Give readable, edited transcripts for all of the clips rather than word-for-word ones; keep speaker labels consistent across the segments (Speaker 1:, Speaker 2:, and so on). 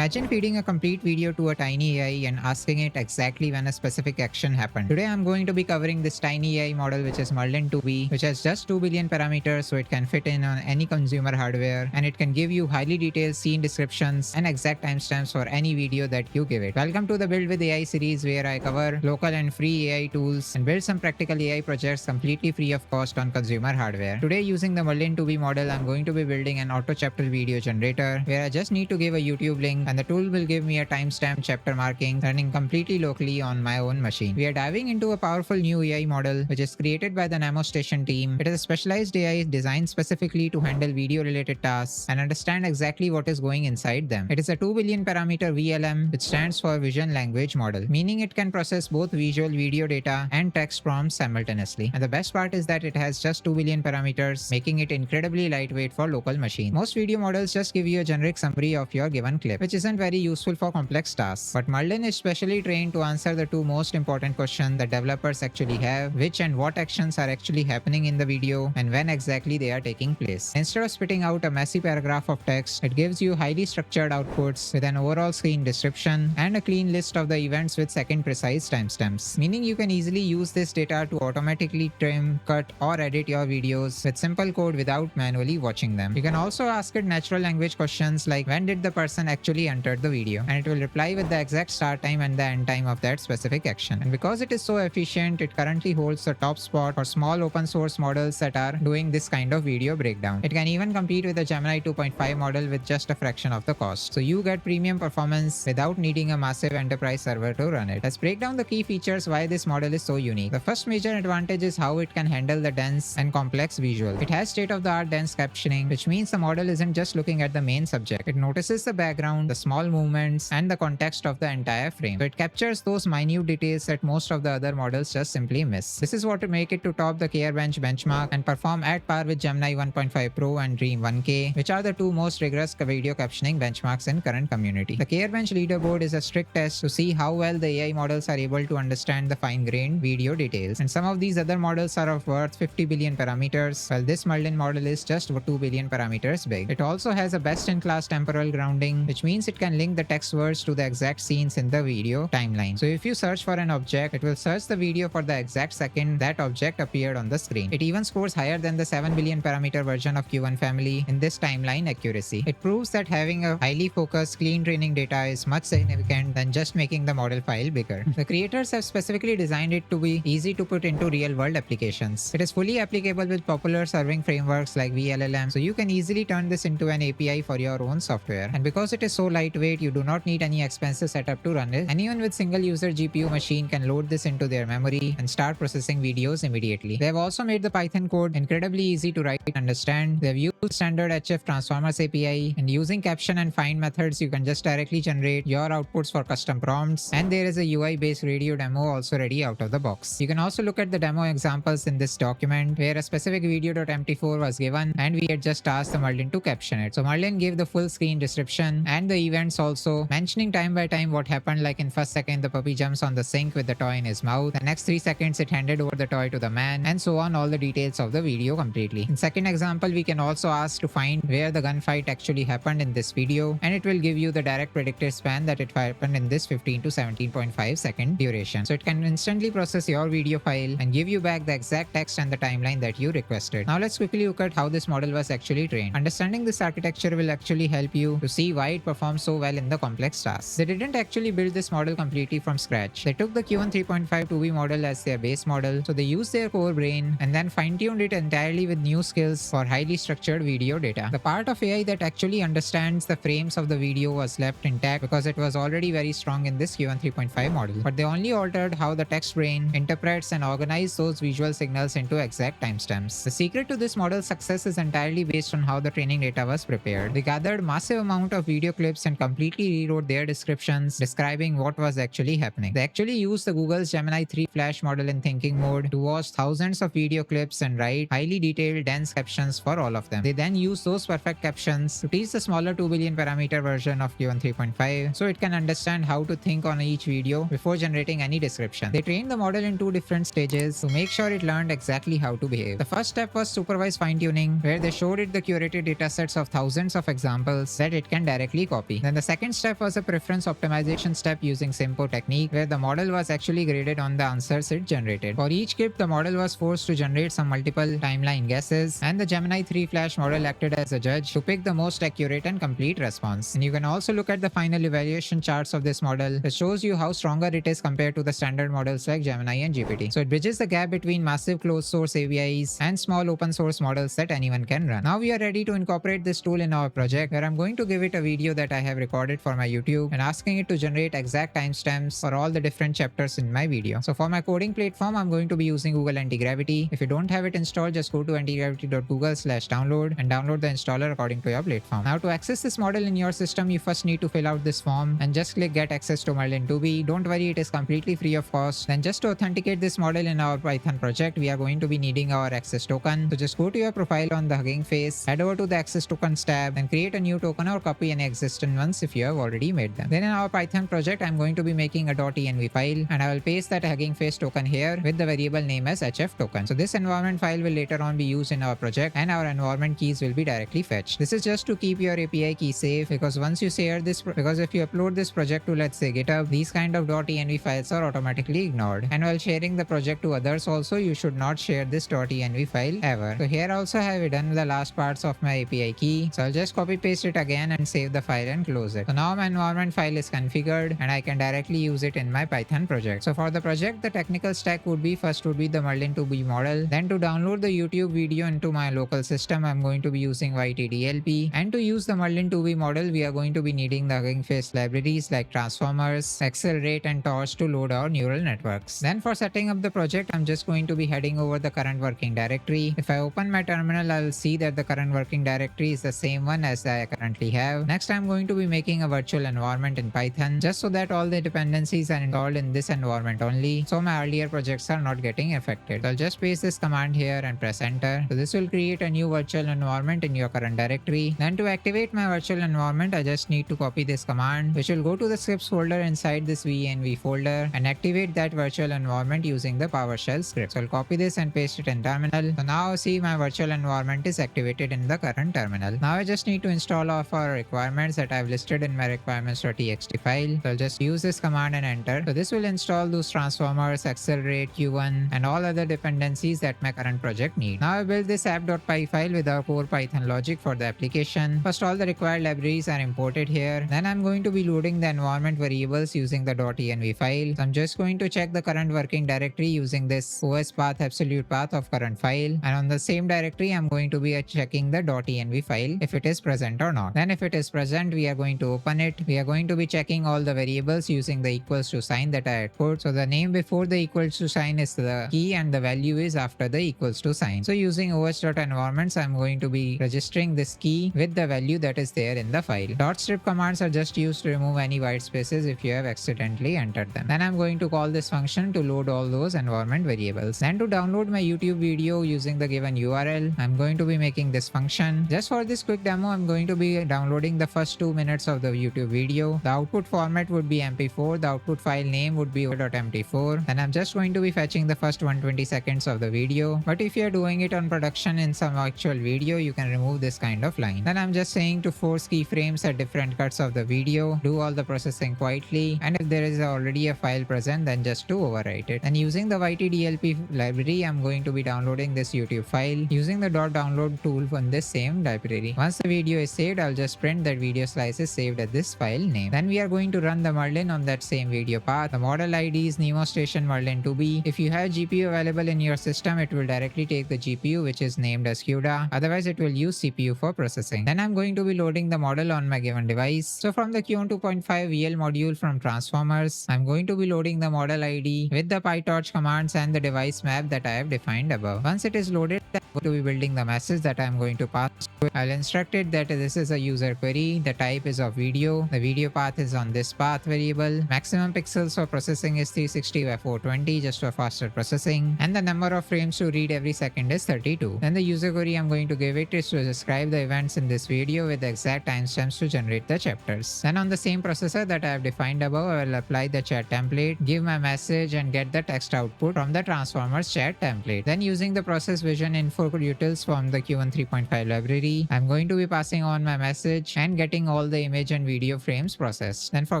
Speaker 1: Imagine feeding a complete video to a tiny AI and asking it exactly when a specific action happened. Today I'm going to be covering this tiny AI model, which is Marlin-2B, which has just 2 billion parameters, so it can fit in on any consumer hardware, and it can give you highly detailed scene descriptions and exact timestamps for any video that you give it. Welcome to the Build with AI series, where I cover local and free AI tools and build some practical AI projects completely free of cost on consumer hardware. Today, using the Marlin-2B model, I'm going to be building an auto chapter video generator, where I just need to give a YouTube link and the tool will give me a timestamp chapter marking running completely locally on my own machine. We are diving into a powerful new AI model which is created by the Namo Station team. It is a specialized AI designed specifically to handle video related tasks and understand exactly what is going inside them. It is a 2 billion parameter VLM, which stands for Vision Language Model, meaning it can process both visual video data and text prompts simultaneously. And the best part is that it has just 2 billion parameters, making it incredibly lightweight for local machines. Most video models just give you a generic summary of your given clip, which isn't very useful for complex tasks. But Marlin is specially trained to answer the two most important questions that developers actually have: which and what actions are actually happening in the video, and when exactly they are taking place. Instead of spitting out a messy paragraph of text, it gives you highly structured outputs with an overall screen description and a clean list of the events with second precise timestamps, meaning you can easily use this data to automatically trim, cut, or edit your videos with simple code without manually watching them. You can also ask it natural language questions like when did the person actually enter the video, and it will reply with the exact start time and the end time of that specific action. And because it is so efficient, it currently holds the top spot for small open source models that are doing this kind of video breakdown. It can even compete with the Gemini 2.5 model with just a fraction of the cost. So you get premium performance without needing a massive enterprise server to run it. Let's break down the key features why this model is so unique. The first major advantage is how it can handle the dense and complex visual. It has state-of-the-art dense captioning, which means the model isn't just looking at the main subject. It notices the background, the small movements, and the context of the entire frame. So it captures those minute details that most of the other models just simply miss. This is what to make it to top the Gearbench benchmark and perform at par with Gemini 1.5 Pro and Dream 1K, which are the two most rigorous video captioning benchmarks in current community. The Gearbench leaderboard is a strict test to see how well the AI models are able to understand the fine-grained video details. And some of these other models are of worth 50 billion parameters, while this Marlin model is just 2 billion parameters big. It also has a best-in-class temporal grounding, which means it can link the text words to the exact scenes in the video timeline. So if you search for an object, it will search the video for the exact second that object appeared on the screen. It even scores higher than the 7 billion parameter version of Qwen family in this timeline accuracy. It proves that having a highly focused, clean training data is much significant than just making the model file bigger. The creators have specifically designed it to be easy to put into real-world applications. It is fully applicable with popular serving frameworks like VLLM, so you can easily turn this into an API for your own software. And because it is so lightweight, you do not need any expensive setup to run it. Anyone with single-user GPU machine can load this into their memory and start processing videos immediately. They have also made the Python code incredibly easy to write and understand. They have used standard HF Transformers API, and using caption and find methods, you can just directly generate your outputs for custom prompts. And there is a UI-based radio demo also ready out of the box. You can also look at the demo examples in this document, where a specific video.mt4 was given and we had just asked the Marlin to caption it. So Marlin gave the full screen description and the events also, mentioning time by time what happened, like in first second the puppy jumps on the sink with the toy in his mouth, the next 3 seconds it handed over the toy to the man, and so on, all the details of the video completely. In second example, we can also ask to find where the gunfight actually happened in this video, and it will give you the direct predicted span that it happened in this 15 to 17.5 second duration. So it can instantly process your video file and give you back the exact text and the timeline that you requested. Now let's quickly look at how this model was actually trained. Understanding this architecture will actually help you to see why it performs so well in the complex tasks. They didn't actually build this model completely from scratch. They took the Qwen 3.5 2B model as their base model, so they used their core brain and then fine-tuned it entirely with new skills for highly structured video data. The part of AI that actually understands the frames of the video was left intact because it was already very strong in this Qwen 3.5 model, but they only altered how the text brain interprets and organizes those visual signals into exact timestamps. The secret to this model's success is entirely based on how the training data was prepared. They gathered massive amount of video clips and completely rewrote their descriptions describing what was actually happening. They actually used the Google's Gemini 3 Flash model in thinking mode to watch thousands of video clips and write highly detailed, dense captions for all of them. They then used those perfect captions to teach the smaller 2 billion parameter version of Qwen 3.5 so it can understand how to think on each video before generating any description. They trained the model in 2 different stages to make sure it learned exactly how to behave. The first step was supervised fine-tuning, where they showed it the curated datasets of thousands of examples that it can directly copy. copy. Then the second step was a preference optimization step using Simpo technique, where the model was actually graded on the answers it generated. For each script, the model was forced to generate some multiple timeline guesses, and the Gemini 3 Flash model acted as a judge to pick the most accurate and complete response. And you can also look at the final evaluation charts of this model that shows you how stronger it is compared to the standard models like Gemini and GPT. So it bridges the gap between massive closed source APIs and small open source models that anyone can run. Now we are ready to incorporate this tool in our project, where I'm going to give it a video that I have recorded for my YouTube and asking it to generate exact timestamps for all the different chapters in my video. So for my coding platform, I'm going to be using Google Antigravity. If you don't have it installed, just go to antigravity.google/download and download the installer according to your platform. Now to access this model in your system, you first need to fill out this form and just click get access to Marlin-2B. Don't worry, it is completely free of cost. Then just to authenticate this model in our Python project, we are going to be needing our access token. So just go to your profile on the Hugging Face, head over to the access tokens tab and create a new token or copy any existing ones if you have already made them. Then in our Python project, I'm going to be making a .env file and I will paste that Hugging Face token here with the variable name as hf token. So this environment file will later on be used in our project and our environment keys will be directly fetched. This is just to keep your API key safe, because once you share this, because if you upload this project to, let's say, GitHub, these kind of .env files are automatically ignored. And while sharing the project to others also, you should not share this .env file ever. So here also I have hidden the last parts of my API key. So I'll just copy paste it again and save the file and close it. So now my environment file is configured and I can directly use it in my Python project. So for the project, the technical stack would be first would be the Marlin-2B model. Then to download the YouTube video into my local system, I'm going to be using YTDLP. And to use the Marlin-2B model, we are going to be needing the Hugging Face libraries like transformers, accelerate and torch to load our neural networks. Then for setting up the project, I'm just going to be heading over the current working directory. If I open my terminal, I'll see that the current working directory is the same one as I currently have. Next, I'm going to be making a virtual environment in Python just so that all the dependencies are installed in this environment only, so my earlier projects are not getting affected. So I'll just paste this command here and press enter. So this will create a new virtual environment in your current directory. Then to activate my virtual environment, I just need to copy this command, which will go to the scripts folder inside this VNV folder and activate that virtual environment using the PowerShell script. So I'll copy this and paste it in terminal. So now see my virtual environment is activated in the current terminal. Now I just need to install all of our requirements that I've listed in my requirements.txt file. So I'll just use this command and enter. So this will install those transformers, accelerate, Qwen, and all other dependencies that my current project needs. Now I built this app.py file with our core Python logic for the application. First, all the required libraries are imported here. Then I'm going to be loading the environment variables using the .env file. So I'm just going to check the current working directory using this OS path absolute path of current file. And on the same directory, I'm going to be checking the .env file if it is present or not. Then if it is present, we are going to open it. We are going to be checking all the variables using the equals to sign that I had put. So the name before the equals to sign is the key and the value is after the equals to sign. So using os.environments, I'm going to be registering this key with the value that is there in the file. .strip commands are just used to remove any white spaces if you have accidentally entered them. Then I'm going to call this function to load all those environment variables. Then to download my YouTube video using the given URL, I'm going to be making this function. Just for this quick demo, I'm going to be downloading the first 2 minutes of the YouTube video. The output format would be MP4. The output file name would be .mt4. And I'm just going to be fetching the first 120 seconds of the video. But if you're doing it on production in some actual video, you can remove this kind of line. Then I'm just saying to force keyframes at different cuts of the video, do all the processing quietly, and if there is already a file present, then just to overwrite it. And using the YTDLP library, I'm going to be downloading this YouTube file using the .download tool from this same library. Once the video is saved, I'll just print that video slice is saved at this file name. Then we are going to run the Marlin on that same video path. The model ID is Nemo Station Marlin-2B. If you have GPU available in your system, it will directly take the GPU, which is named as CUDA. Otherwise, it will use CPU for processing. Then I'm going to be loading the model on my given device. So from the Qwen2.5-VL module from transformers, I'm going to be loading the model ID with the PyTorch commands and the device map that I have defined above. Once it is loaded, I'm going to be building the message that I'm going to pass. I'll instruct it that this is a user query. The type is of video. The video path is on this path variable. Maximum pixels for processing is 360 by 420 just for faster processing. And the number of frames to read every second is 32. Then the user query I'm going to give it is to describe the events in this video with the exact timestamps to generate the chapters. Then on the same processor that I have defined above, I will apply the chat template, give my message and get the text output from the transformers chat template. Then using the process vision info 4 utils from the Qwen 3.5 library. I'm going to be passing on my message and getting all the image and video frames processed. Then for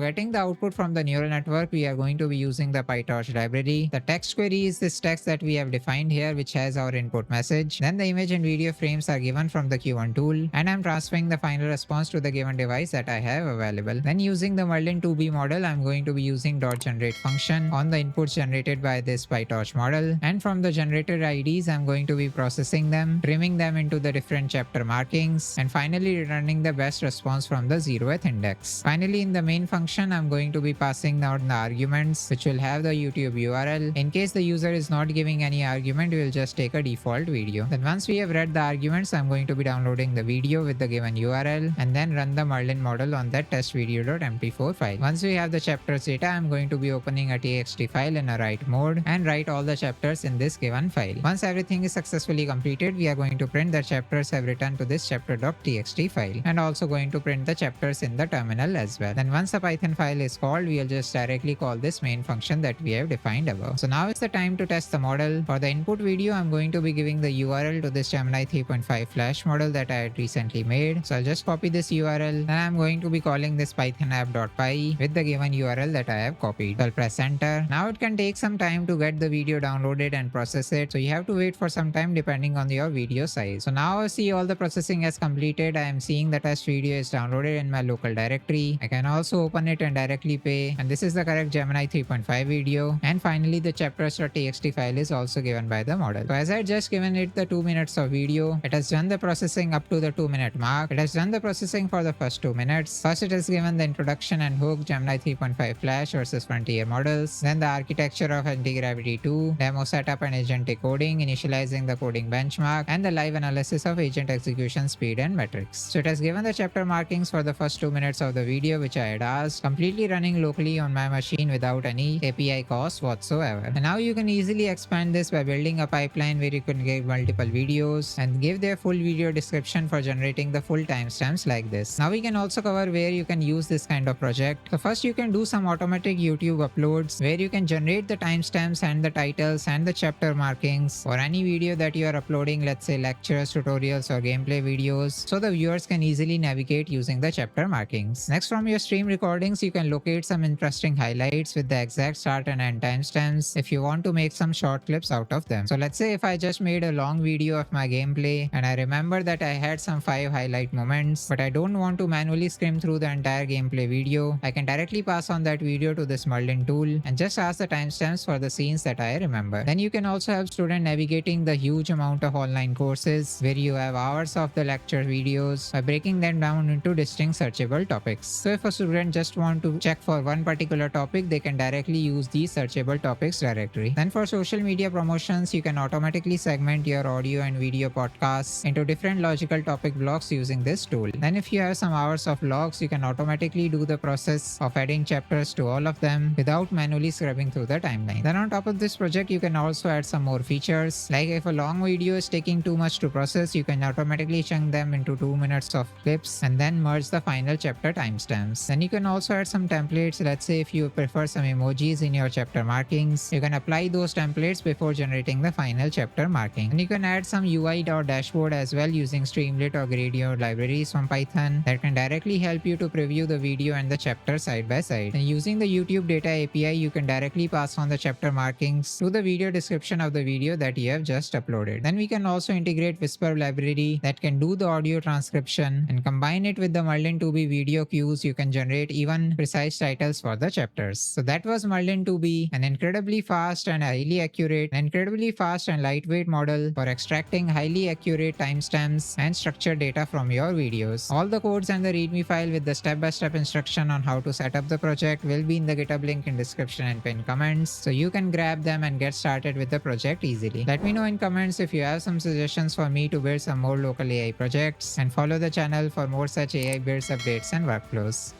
Speaker 1: getting the output from the neural network, we are going to be using the PyTorch library. The text query is this text that we have defined here, which has our input message. Then the image and video frames are given from the Qwen tool, and I'm transferring the final response to the given device that I have available. Then using the Marlin-2B model, I'm going to be using .generate function on the inputs generated by this PyTorch model, and from the generated IDs, I'm going to be processing them, trimming them into the different chapter markings, and finally returning the best response from the 0th index. Finally, in the main function, I'm going to be passing out the arguments, which will have the YouTube URL. In case the user is not giving any argument, we will just take a default video. Then once we have read the arguments, I'm going to be downloading the video with the given URL and then run the Marlin model on that testvideo.mp4 file. Once we have the chapters data, I'm going to be opening a txt file in a write mode and write all the chapters in this given file. Once everything is successfully completed, we are going to print the chapters have returned to this chapter.txt file, and also going to print the chapters in the terminal as well. Then once the Python file is called, we'll just directly call this main function that we have defined above. So now it's the time to test the model. For the input video, I'm going to be giving the URL to this Gemini 3.5 Flash model that I had recently made. So I'll just copy this URL, and I'm going to be calling this python app.py with the given URL that I have copied. So I'll press enter. Now it can take some time to get the video downloaded and process it, so you have to wait for some time depending on your video size. So now I see all the processing has completed. I am seeing the test video is downloaded in my local directory. I can also open it and directly play, and this is the correct Gemini 3.5 video. And finally, the chapters.txt file is also given by the model. So as I had just given it the 2 minutes of video, it has done the processing up to the 2-minute mark. It has done the processing for the first 2 minutes. First, it has given the introduction and hook, Gemini 3.5 Flash versus frontier models, then the architecture of anti-gravity 2, demo setup and agentic coding, initializing the coding benchmark, and the live analysis of agent execution speed and metrics. So it has given the chapter markings for the first 2 minutes of the video, which I had asked, completely running locally on my machine without any API cost whatsoever. And now you can easily expand this by building a pipeline where you can give multiple videos and give their full video description for generating the full timestamps like this. Now we can also cover where you can use this kind of project. So first, you can do some automatic YouTube uploads where you can generate the timestamps and the titles and the chapter markings for any video that you are uploading, let's say lectures, tutorials, or gameplay videos, so the viewers can easily navigate using the chapter markings. Next, from your stream recordings, you can locate some interesting highlights with the exact start and end timestamps if you want to make some short clips out of them. So let's say if I just made a long video of my gameplay and I remember that I had some 5 highlight moments, but I don't want to manually skim through the entire gameplay video, I can directly pass on that video to this Marlin tool and just ask the timestamps for the scenes that I remember. Then you can also help students navigating the huge amount of online courses where you have hours of the lecture videos by breaking them down into distinct searchable topics. So if a student just want to check for one particular topic, they can directly use these searchable topics directory. Then for social media promotions, you can automatically segment your audio and video podcasts into different logical topic blocks using this tool. Then if you have some hours of logs, you can automatically do the process of adding chapters to all of them without manually scrubbing through the timeline. Then on top of this project, you can also add some more features, like if a long video is taking too much to process, you can automatically chunk them into 2 minutes of clips and then merge the final chapter timestamps. Then you can also add some templates. Let's say if you prefer some emojis in your chapter markings, you can apply those templates before generating the final chapter marking. And you can add some UI or dashboard as well using Streamlit or Gradient libraries from Python that can directly help you to preview the video and the chapter side by side. And using the YouTube data API, you can directly pass on the chapter markings to the video description of the video that you have just uploaded. Then we can also integrate Whisper library that can do the audio transcription, and combine it with the Marlin-2B video cues. You can generate even precise titles for the chapters. So that was Marlin-2B, an incredibly fast and lightweight model for extracting highly accurate timestamps and structured data from your videos. All the codes and the README file with the step-by-step instruction on how to set up the project will be in the GitHub link in description and pinned comments, so you can grab them and get started with the project easily. Let me know in comments if you have some suggestions for me to build some more local AI projects, and follow the channel for more such AI builds, updates, and workflows.